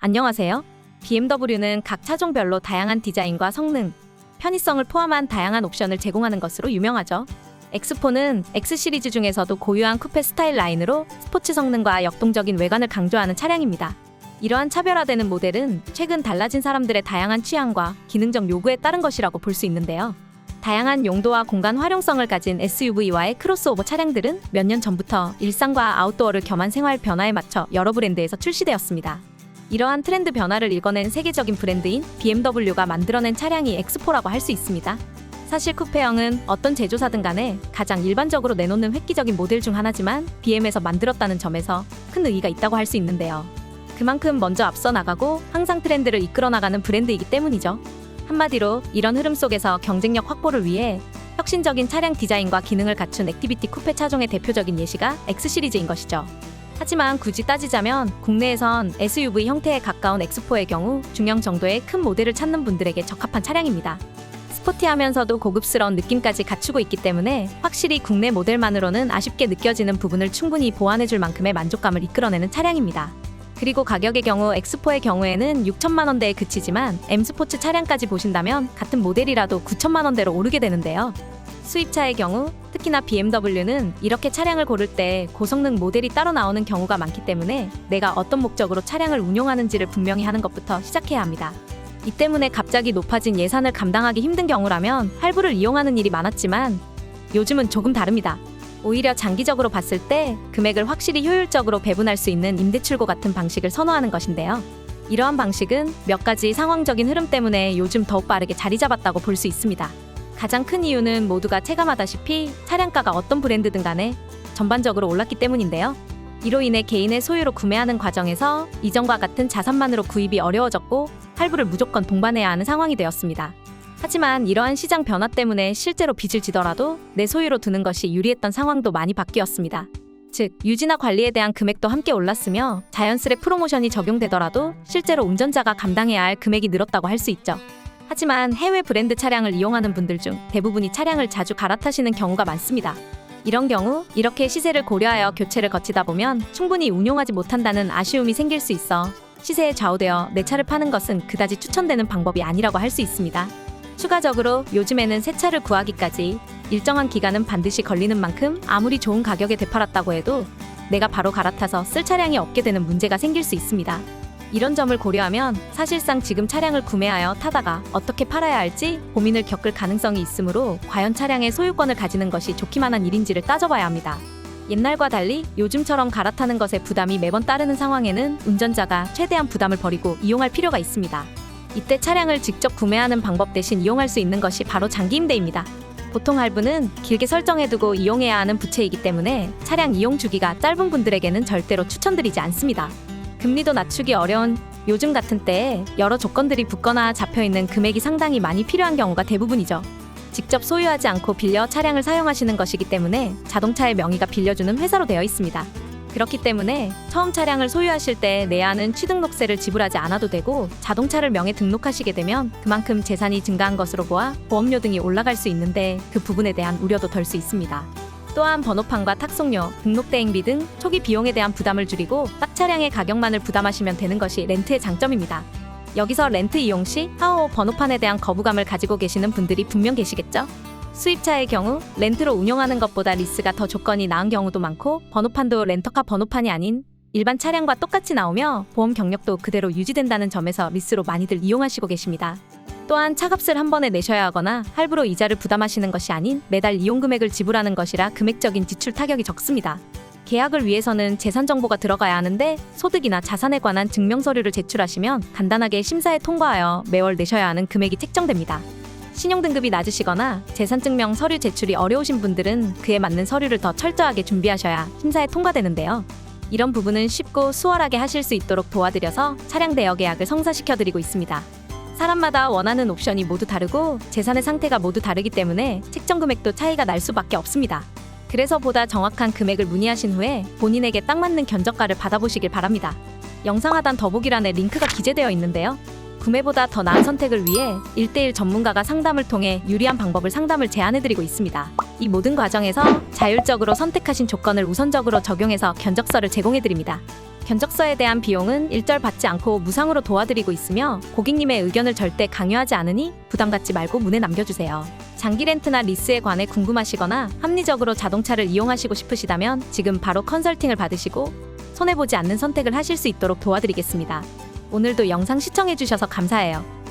안녕하세요. BMW는 각 차종별로 다양한 디자인과 성능, 편의성을 포함한 다양한 옵션을 제공하는 것으로 유명하죠. X4는 X 시리즈 중에서도 고유한 쿠페 스타일 라인으로 스포츠 성능과 역동적인 외관을 강조하는 차량입니다. 이러한 차별화되는 모델은 최근 달라진 사람들의 다양한 취향과 기능적 요구에 따른 것이라고 볼 수 있는데요. 다양한 용도와 공간 활용성을 가진 SUV와의 크로스오버 차량들은 몇 년 전부터 일상과 아웃도어를 겸한 생활 변화에 맞춰 여러 브랜드에서 출시되었습니다. 이러한 트렌드 변화를 읽어낸 세계적인 브랜드인 BMW가 만들어낸 차량이 X4라고 할 수 있습니다. 사실 쿠페형은 어떤 제조사든 간에 가장 일반적으로 내놓는 획기적인 모델 중 하나지만 BM에서 만들었다는 점에서 큰 의의가 있다고 할 수 있는데요. 그만큼 먼저 앞서 나가고 항상 트렌드를 이끌어 나가는 브랜드이기 때문이죠. 한마디로 이런 흐름 속에서 경쟁력 확보를 위해 혁신적인 차량 디자인과 기능을 갖춘 액티비티 쿠페 차종의 대표적인 예시가 X 시리즈인 것이죠. 하지만 굳이 따지자면 국내에선 SUV 형태에 가까운 X4의 경우 중형 정도의 큰 모델을 찾는 분들에게 적합한 차량입니다. 스포티하면서도 고급스러운 느낌까지 갖추고 있기 때문에 확실히 국내 모델만으로는 아쉽게 느껴지는 부분을 충분히 보완해줄 만큼의 만족감을 이끌어내는 차량입니다. 그리고 가격의 경우 X4의 경우에는 6천만 원대에 그치지만 M스포츠 차량까지 보신다면 같은 모델이라도 9천만 원대로 오르게 되는데요. 수입차의 경우 특히나 BMW는 이렇게 차량을 고를 때 고성능 모델이 따로 나오는 경우가 많기 때문에 내가 어떤 목적으로 차량을 운용하는지를 분명히 하는 것부터 시작해야 합니다. 이 때문에 갑자기 높아진 예산을 감당하기 힘든 경우라면 할부를 이용하는 일이 많았지만 요즘은 조금 다릅니다. 오히려 장기적으로 봤을 때 금액을 확실히 효율적으로 배분할 수 있는 임대출고 같은 방식을 선호하는 것인데요. 이러한 방식은 몇 가지 상황적인 흐름 때문에 요즘 더욱 빠르게 자리 잡았다고 볼 수 있습니다. 가장 큰 이유는 모두가 체감하다시피 차량가가 어떤 브랜드든 간에 전반적으로 올랐기 때문인데요. 이로 인해 개인의 소유로 구매하는 과정에서 이전과 같은 자산만으로 구입이 어려워졌고 할부를 무조건 동반해야 하는 상황이 되었습니다. 하지만 이러한 시장 변화 때문에 실제로 빚을 지더라도 내 소유로 두는 것이 유리했던 상황도 많이 바뀌었습니다. 즉, 유지나 관리에 대한 금액도 함께 올랐으며 자연스레 프로모션이 적용되더라도 실제로 운전자가 감당해야 할 금액이 늘었다고 할 수 있죠. 하지만 해외 브랜드 차량을 이용하는 분들 중 대부분이 차량을 자주 갈아타시는 경우가 많습니다. 이런 경우 이렇게 시세를 고려하여 교체를 거치다 보면 충분히 운용하지 못한다는 아쉬움이 생길 수 있어 시세에 좌우되어 내 차를 파는 것은 그다지 추천되는 방법이 아니라고 할 수 있습니다. 추가적으로 요즘에는 새 차를 구하기까지 일정한 기간은 반드시 걸리는 만큼 아무리 좋은 가격에 되팔았다고 해도 내가 바로 갈아타서 쓸 차량이 없게 되는 문제가 생길 수 있습니다. 이런 점을 고려하면 사실상 지금 차량을 구매하여 타다가 어떻게 팔아야 할지 고민을 겪을 가능성이 있으므로 과연 차량의 소유권을 가지는 것이 좋기만 한 일인지를 따져봐야 합니다. 옛날과 달리 요즘처럼 갈아타는 것에 부담이 매번 따르는 상황에는 운전자가 최대한 부담을 버리고 이용할 필요가 있습니다. 이때 차량을 직접 구매하는 방법 대신 이용할 수 있는 것이 바로 장기 임대입니다. 보통 할부는 길게 설정해두고 이용해야 하는 부채이기 때문에 차량 이용 주기가 짧은 분들에게는 절대로 추천드리지 않습니다. 금리도 낮추기 어려운 요즘 같은 때에 여러 조건들이 붙거나 잡혀있는 금액이 상당히 많이 필요한 경우가 대부분이죠. 직접 소유하지 않고 빌려 차량을 사용하시는 것이기 때문에 자동차의 명의가 빌려주는 회사로 되어 있습니다. 그렇기 때문에 처음 차량을 소유하실 때 내야 하는 취등록세를 지불하지 않아도 되고 자동차를 명의 등록하시게 되면 그만큼 재산이 증가한 것으로 보아 보험료 등이 올라갈 수 있는데 그 부분에 대한 우려도 덜 수 있습니다. 또한 번호판과 탁송료, 등록대행비 등 초기 비용에 대한 부담을 줄이고 딱 차량의 가격만을 부담하시면 되는 것이 렌트의 장점입니다. 여기서 렌트 이용 시 하오 번호판에 대한 거부감을 가지고 계시는 분들이 분명 계시겠죠? 수입차의 경우 렌트로 운용하는 것보다 리스가 더 조건이 나은 경우도 많고 번호판도 렌터카 번호판이 아닌 일반 차량과 똑같이 나오며 보험 경력도 그대로 유지된다는 점에서 리스로 많이들 이용하시고 계십니다. 또한 차값을 한 번에 내셔야 하거나 할부로 이자를 부담하시는 것이 아닌 매달 이용 금액을 지불하는 것이라 금액적인 지출 타격이 적습니다. 계약을 위해서는 재산 정보가 들어가야 하는데 소득이나 자산에 관한 증명서류를 제출하시면 간단하게 심사에 통과하여 매월 내셔야 하는 금액이 책정됩니다. 신용등급이 낮으시거나 재산증명 서류 제출이 어려우신 분들은 그에 맞는 서류를 더 철저하게 준비하셔야 심사에 통과되는데요. 이런 부분은 쉽고 수월하게 하실 수 있도록 도와드려서 차량 대여 계약을 성사시켜드리고 있습니다. 사람마다 원하는 옵션이 모두 다르고 재산의 상태가 모두 다르기 때문에 책정 금액도 차이가 날 수밖에 없습니다. 그래서 보다 정확한 금액을 문의하신 후에 본인에게 딱 맞는 견적가를 받아보시길 바랍니다. 영상 하단 더보기란에 링크가 기재되어 있는데요. 구매보다 더 나은 선택을 위해 1:1 전문가가 상담을 통해 유리한 방법을 상담을 제안해드리고 있습니다. 이 모든 과정에서 자율적으로 선택하신 조건을 우선적으로 적용해서 견적서를 제공해드립니다. 견적서에 대한 비용은 일절 받지 않고 무상으로 도와드리고 있으며 고객님의 의견을 절대 강요하지 않으니 부담 갖지 말고 문에 남겨주세요. 장기 렌트나 리스에 관해 궁금하시거나 합리적으로 자동차를 이용하시고 싶으시다면 지금 바로 컨설팅을 받으시고 손해보지 않는 선택을 하실 수 있도록 도와드리겠습니다. 오늘도 영상 시청해주셔서 감사해요.